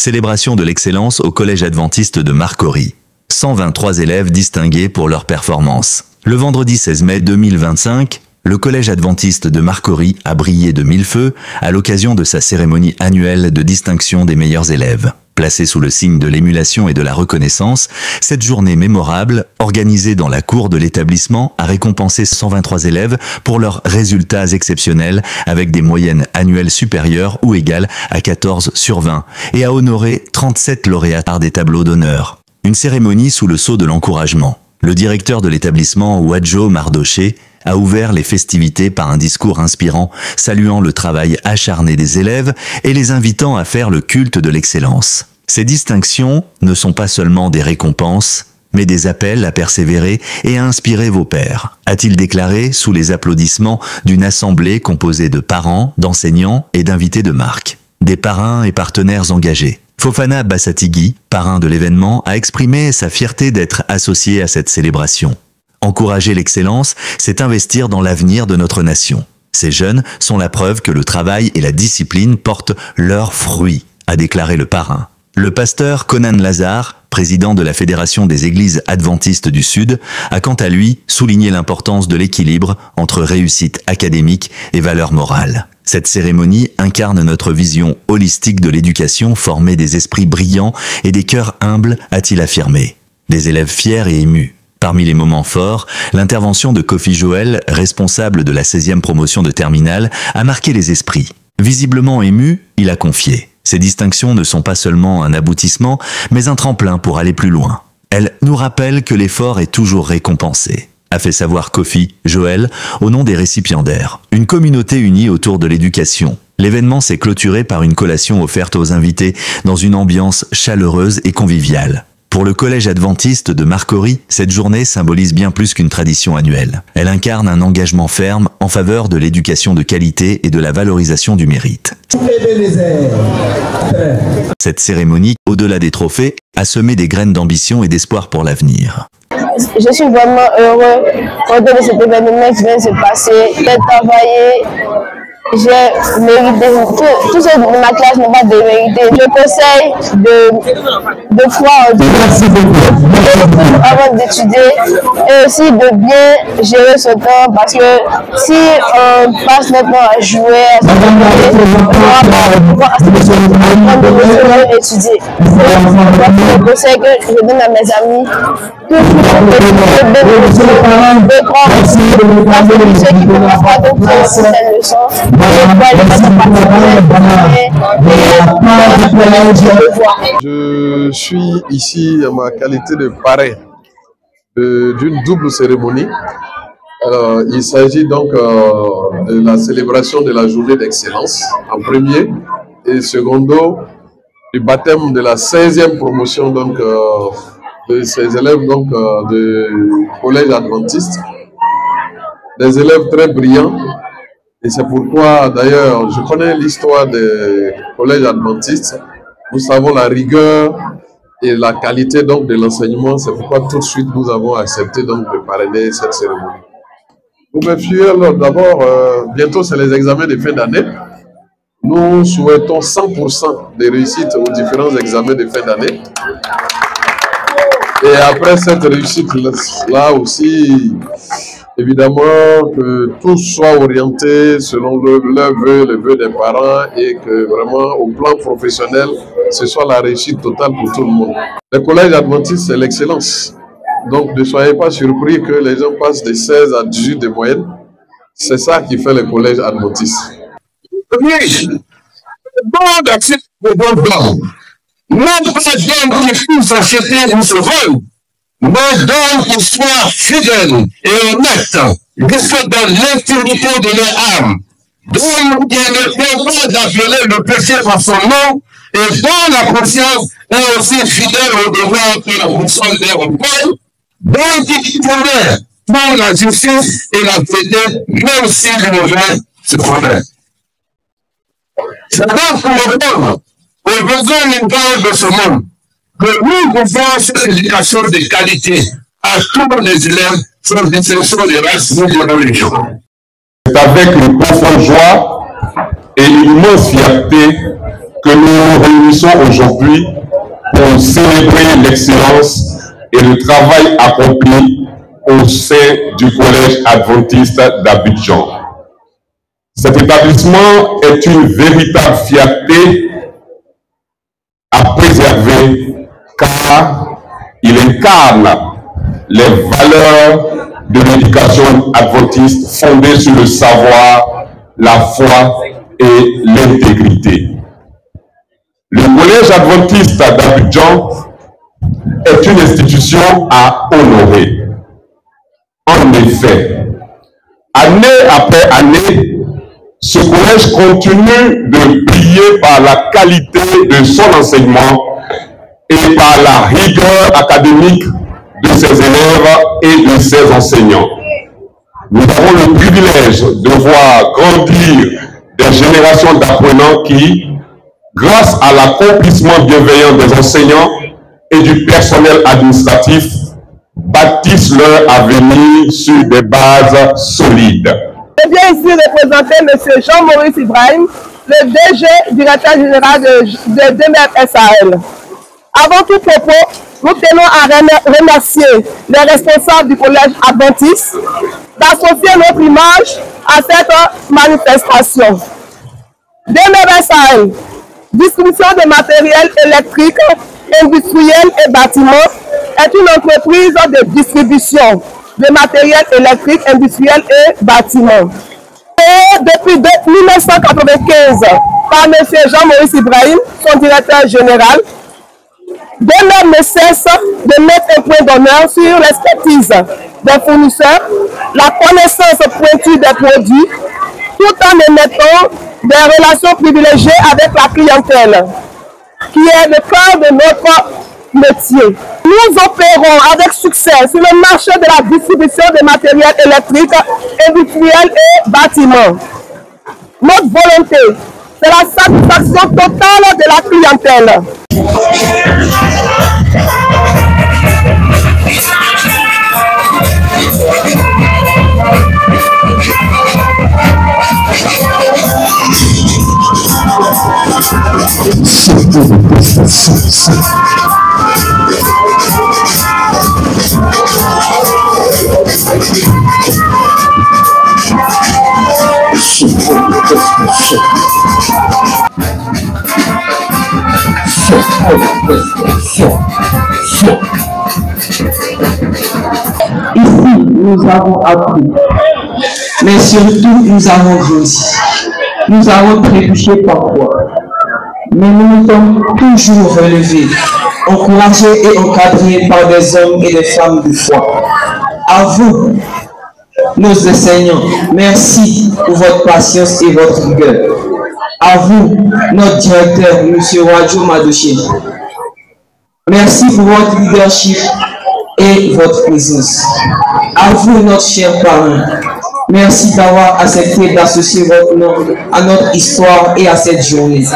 Célébration de l'excellence au Collège adventiste de Marcory. 123 élèves distingués pour leur performance. Le vendredi 16 mai 2025, le Collège adventiste de Marcory a brillé de mille feux à l'occasion de sa cérémonie annuelle de distinction des meilleurs élèves. Placée sous le signe de l'émulation et de la reconnaissance, cette journée mémorable, organisée dans la cour de l'établissement, a récompensé 123 élèves pour leurs résultats exceptionnels avec des moyennes annuelles supérieures ou égales à 14 sur 20 et a honoré 37 lauréats par des tableaux d'honneur. Une cérémonie sous le sceau de l'encouragement. Le directeur de l'établissement, Wadjo Mardoché, a ouvert les festivités par un discours inspirant, saluant le travail acharné des élèves et les invitant à faire le culte de l'excellence. Ces distinctions ne sont pas seulement des récompenses, mais des appels à persévérer et à inspirer vos pairs, a-t-il déclaré sous les applaudissements d'une assemblée composée de parents, d'enseignants et d'invités de marque. Des parrains et partenaires engagés. Fofana Bassatigui, parrain de l'événement, a exprimé sa fierté d'être associé à cette célébration. Encourager l'excellence, c'est investir dans l'avenir de notre nation. Ces jeunes sont la preuve que le travail et la discipline portent leurs fruits, a déclaré le parrain. Le pasteur Conan Lazare, président de la Fédération des Églises adventistes du Sud, a quant à lui souligné l'importance de l'équilibre entre réussite académique et valeurs morales. Cette cérémonie incarne notre vision holistique de l'éducation, formée des esprits brillants et des cœurs humbles, a-t-il affirmé. Des élèves fiers et émus. Parmi les moments forts, l'intervention de Kofi Joël, responsable de la 16e promotion de terminale, a marqué les esprits. Visiblement ému, il a confié. Ces distinctions ne sont pas seulement un aboutissement, mais un tremplin pour aller plus loin. Elles nous rappellent que l'effort est toujours récompensé, a fait savoir Kofi Joël au nom des récipiendaires. Une communauté unie autour de l'éducation. L'événement s'est clôturé par une collation offerte aux invités dans une ambiance chaleureuse et conviviale. Pour le Collège adventiste de Marcory, cette journée symbolise bien plus qu'une tradition annuelle. Elle incarne un engagement ferme en faveur de l'éducation de qualité et de la valorisation du mérite. Cette cérémonie, au-delà des trophées, a semé des graines d'ambition et d'espoir pour l'avenir. Je suis vraiment heureux de cet événement qui vient de se passer. J'ai travaillé. J'ai mérité, tous ceux de ma classe n'ont pas démérité. Je conseille de croire avant d'étudier et aussi de bien gérer ce temps parce que si on passe notre temps à jouer, on n'aura pas pouvoir étudier. C'est le conseil que je donne à mes amis. De prendre ceux qui peuvent pas donc certaines leçons. Je suis ici en ma qualité de parrain d'une double cérémonie. Alors, il s'agit donc de la célébration de la journée d'excellence en premier et secondo du baptême de la 16e promotion donc, de ces élèves donc, du collège adventiste. Des élèves très brillants. Et c'est pourquoi, d'ailleurs, je connais l'histoire des collèges adventistes. Nous savons la rigueur et la qualité donc de l'enseignement. C'est pourquoi tout de suite nous avons accepté donc de parrainer cette cérémonie. Pour mes filles, d'abord, bientôt c'est les examens de fin d'année. Nous souhaitons 100% de réussite aux différents examens de fin d'année. Et après cette réussite-là aussi, évidemment, que tout soit orienté selon leurs vœux, les vœux des parents et que vraiment au plan professionnel, ce soit la réussite totale pour tout le monde. Le collège adventiste, c'est l'excellence. Donc ne soyez pas surpris que les gens passent de 16 à 18 de moyenne. C'est ça qui fait le collège adventiste. Oui, bon d'accès au bon blanc. Non pas d'homme qui puisse acheter une seconde, mais d'hommes qui soient fidèles et honnêtes, jusque dans l'intimité de leur âme, d'hommes qui ne peuvent pas d'appeler le péché par son nom, et dont la conscience est aussi fidèle au devoir que la conscience leur emploie, donc qui connaît pour la justice et la vérité, même si le mauvais se connaît. C'est donc pour le peuple, au besoin d'une base de ce monde, que nous pouvons cette éducation de qualité à tous les élèves sans distinction de race ou de religion. C'est avec une profonde joie et une immense fierté que nous nous réunissons aujourd'hui pour célébrer l'excellence et le travail accompli au sein du Collège adventiste d'Abidjan. Cet établissement est une véritable fierté à préserver car il incarne les valeurs de l'éducation adventiste fondée sur le savoir, la foi et l'intégrité. Le Collège adventiste d'Abidjan est une institution à honorer. En effet, année après année, ce collège continue de briller par la qualité de son enseignement et par la rigueur académique de ses élèves et de ses enseignants. Nous avons le privilège de voir grandir des générations d'apprenants qui, grâce à l'accomplissement bienveillant des enseignants et du personnel administratif, bâtissent leur avenir sur des bases solides. Je viens ici représenter M. Jean-Maurice Ibrahim, le DG, directeur général de DEMER SAL. Avant tout propos, nous tenons à remercier les responsables du collège adventiste d'associer notre image à cette manifestation. DEMER SAL, distribution de matériel électrique, industriel et bâtiment, est une entreprise de distribution de matériel électrique, industriel et bâtiment. Et depuis 1995, par M. Jean-Maurice Ibrahim, son directeur général, DEMER ne cesse de mettre un point d'honneur sur l'expertise des fournisseurs, la connaissance pointue des produits, tout en émettant des relations privilégiées avec la clientèle, qui est le cœur de notre métier. Nous opérons avec succès sur le marché de la distribution de matériel électrique, industriel et bâtiment. Notre volonté, c'est la satisfaction totale de la clientèle. Ici, nous avons appris, mais surtout nous avons grandi. Nous avons trébuché parfois, mais nous nous sommes toujours relevés, encouragés et encadrés par des hommes et des femmes de foi. À vous, nos enseignants, merci pour votre patience et votre rigueur. À vous, notre directeur, M. Wadjo Madoché. Merci pour votre leadership et votre présence. À vous, notre cher parrain. Merci d'avoir accepté d'associer votre nom à notre histoire et à cette journée.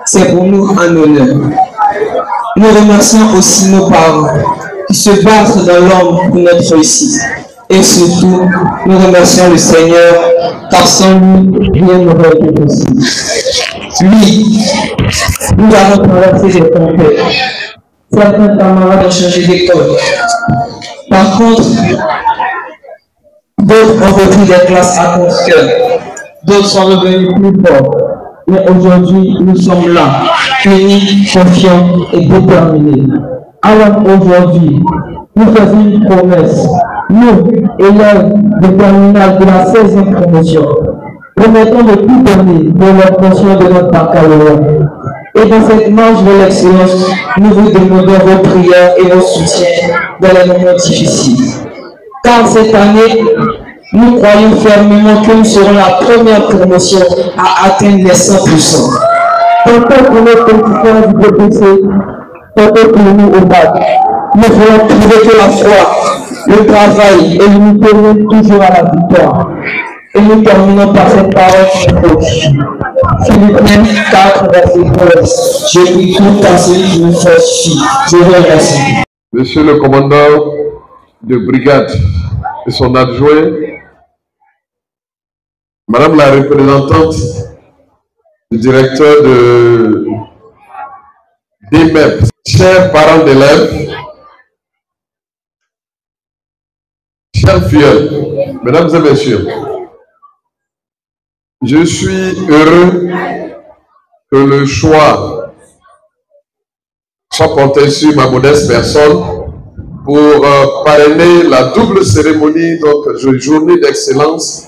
C'est pour nous un honneur. Nous remercions aussi nos parents qui se battent dans l'ombre pour notre réussite. Et surtout, nous remercions le Seigneur, car sans lui, rien n'aurait été possible. Oui, nous avons traversé des tempêtes. Certains camarades ont changé d'école. Par contre, d'autres ont repris des classes à contre-cœur. D'autres sont revenus plus forts. Mais aujourd'hui, nous sommes là, unis, confiants et déterminés. Alors aujourd'hui, nous faisons une promesse. Nous, élèves de terminale de la 16e promotion, promettons de tout donner pour l'obtention de notre baccalauréat. Et dans cette marche de l'excellence, nous vous demandons vos prières et vos soutiens dans les moments difficiles. Car cette année, nous croyons fermement que nous serons la première promotion à atteindre les 100%. Tantôt pour nos compétences du BPC, tantôt pour nous au bac. Nous voulons trouver que la foi, le travail et l'unité mènent toujours à la victoire. Et nous terminons par cette parole qui est proche. Philippiens 4, verset 13. Je prie tout à celui qui me fortifie. Je vous remercie. Monsieur le commandant de brigade et son adjoint, Madame la représentante du directeur de DMEP, chers parents d'élèves, chers filles, mesdames et messieurs, je suis heureux que le choix soit porté sur ma modeste personne pour parrainer la double cérémonie, donc journée d'excellence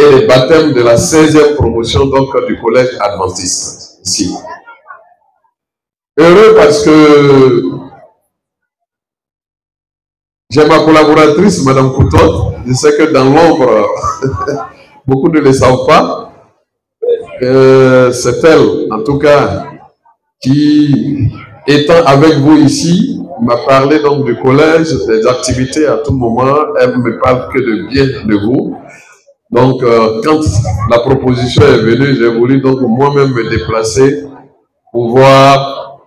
et les baptêmes de la 16e promotion donc, du collège adventiste ici. Heureux parce que j'ai ma collaboratrice, Madame Couton. Je sais que dans l'ombre, beaucoup ne le savent pas. C'est elle, en tout cas, qui, étant avec vous ici, m'a parlé donc du collège, des activités à tout moment. Elle ne me parle que de bien de vous. Donc, quand la proposition est venue, j'ai voulu donc moi-même me déplacer pour voir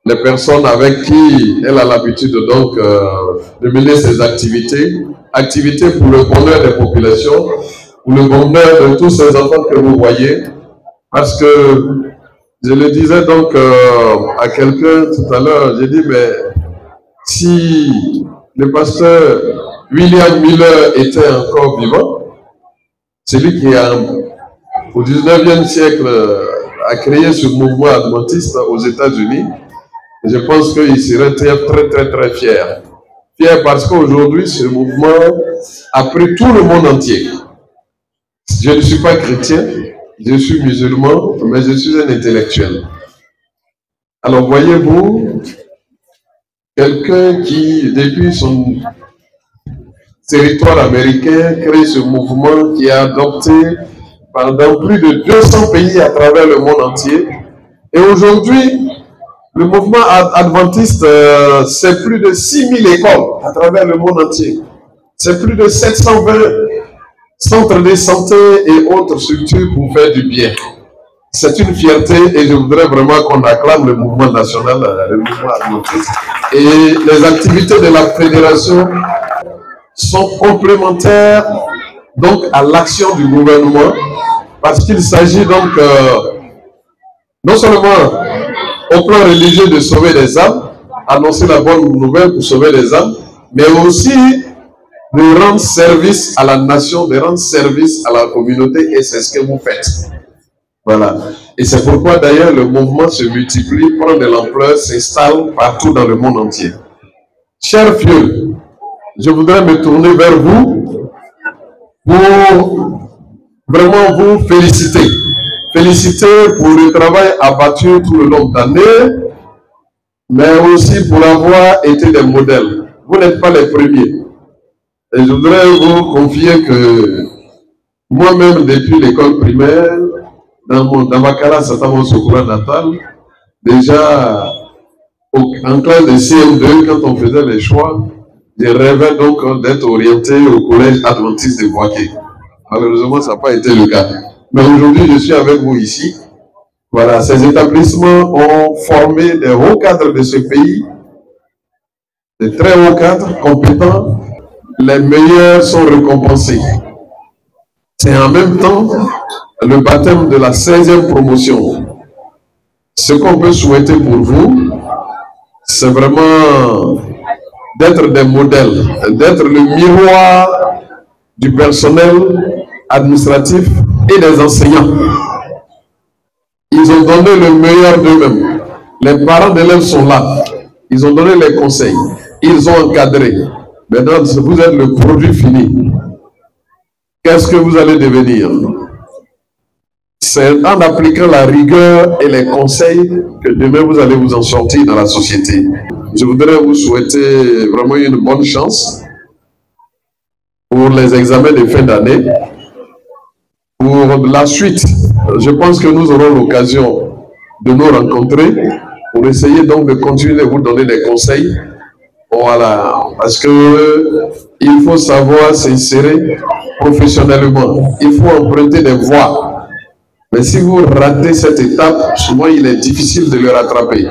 les personnes avec qui elle a l'habitude donc de mener ses activités. Activités pour le bonheur des populations, pour le bonheur de tous ces enfants que vous voyez. Parce que, je le disais donc à quelqu'un tout à l'heure, j'ai dit, mais si le pasteur William Miller était encore vivant, celui qui a, au 19e siècle, a créé ce mouvement adventiste aux États-Unis, je pense qu'il serait très fier. Fier parce qu'aujourd'hui, ce mouvement a pris tout le monde entier. Je ne suis pas chrétien, je suis musulman, mais je suis un intellectuel. Alors voyez-vous, quelqu'un qui, depuis son territoire américain, crée ce mouvement qui a adopté pendant plus de 200 pays à travers le monde entier. Et aujourd'hui, le mouvement adventiste, c'est plus de 6000 écoles à travers le monde entier. C'est plus de 720 centres de santé et autres structures pour faire du bien. C'est une fierté et je voudrais vraiment qu'on acclame le mouvement national, le mouvement adventiste. Et les activités de la fédération sont complémentaires donc à l'action du gouvernement parce qu'il s'agit donc non seulement au plan religieux de sauver des âmes, annoncer la bonne nouvelle pour sauver des âmes, mais aussi de rendre service à la nation, de rendre service à la communauté, et c'est ce que vous faites. Voilà. Et c'est pourquoi d'ailleurs le mouvement se multiplie, prend de l'ampleur, s'installe partout dans le monde entier. Chers vieux, je voudrais me tourner vers vous pour vraiment vous féliciter. Féliciter pour le travail abattu tout le long d'année, mais aussi pour avoir été des modèles. Vous n'êtes pas les premiers. Et je voudrais vous confier que moi-même, depuis l'école primaire, dans ma classe à Tamon-Sokura natal, déjà en classe de CM2, quand on faisait les choix, je rêvais donc d'être orienté au collège adventiste de Boaké. Malheureusement, ça n'a pas été le cas. Mais aujourd'hui, je suis avec vous ici Voilà, ces établissements ont formé des hauts cadres de ce pays, des très hauts cadres, compétents. Les meilleurs sont récompensés. C'est en même temps le baptême de la 16e promotion. Ce qu'on peut souhaiter pour vous, c'est vraiment d'être des modèles, d'être le miroir du personnel administratif et des enseignants. Ils ont donné le meilleur d'eux-mêmes. Les parents d'élèves sont là. Ils ont donné les conseils. Ils ont encadré. Maintenant, vous êtes le produit fini. Qu'est-ce que vous allez devenir? C'est en appliquant la rigueur et les conseils que demain vous allez vous en sortir dans la société. Je voudrais vous souhaiter vraiment une bonne chance pour les examens de fin d'année. Pour la suite, je pense que nous aurons l'occasion de nous rencontrer pour essayer donc de continuer de vous donner des conseils. Voilà, parce que il faut savoir s'insérer professionnellement. Il faut emprunter des voies. Mais si vous ratez cette étape, souvent il est difficile de le rattraper.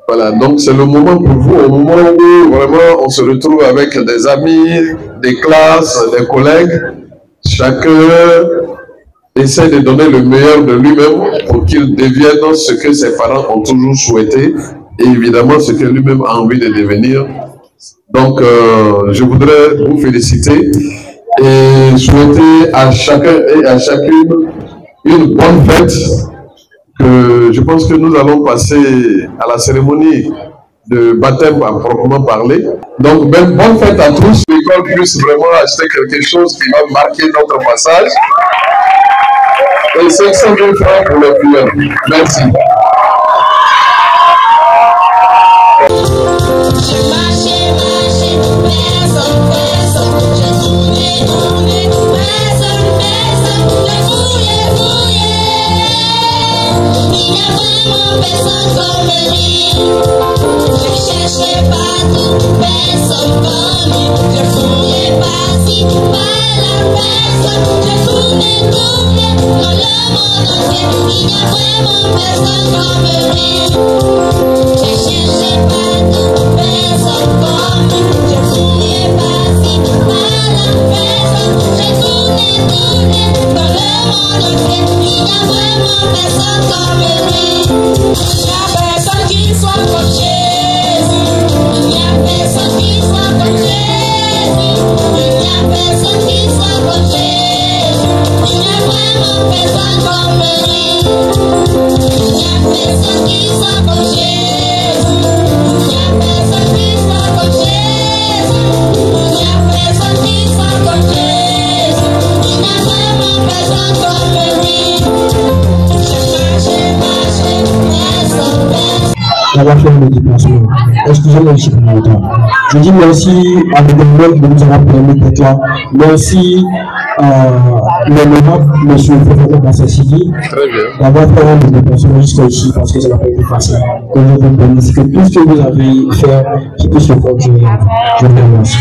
Voilà, donc c'est le moment pour vous, au moment où vraiment on se retrouve avec des amis, des classes, des collègues. Chacun essaie de donner le meilleur de lui-même pour qu'il devienne ce que ses parents ont toujours souhaité et évidemment ce que lui-même a envie de devenir. Donc, je voudrais vous féliciter et souhaiter à chacun et à chacune une bonne fête. Je pense que nous allons passer à la cérémonie de baptême à proprement parler. Donc, bonne fête à tous. L'école puisse vraiment acheter quelque chose qui va marquer notre passage. Et 500 000 francs pour les prières. Merci. D'avoir fait le déplacement. Excusez-moi aussi pour le temps. Je dis merci à l'événement qui nous avons permis d'être là. Merci à l'honorable M. Fofana Bassassigui d'avoir fait le déplacement jusqu'à ici parce que ça n'a pas été facile. Donc je vous remercie que tout ce que vous avez fait qui puisse se continuer. Je vous remercie.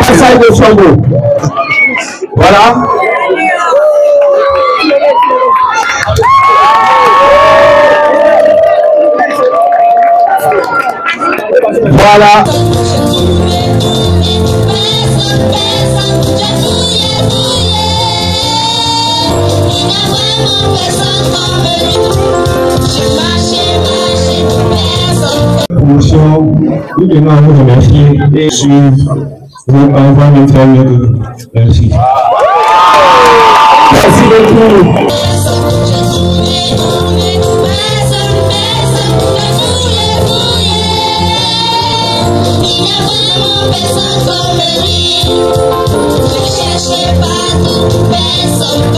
Passage de flambeau. Voilà. Voilà. Promotion, nous tenons à vous remercier et suivre vos parents de famille. Merci. Merci beaucoup. Dans le monde, il y a vraiment personne comme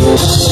lui.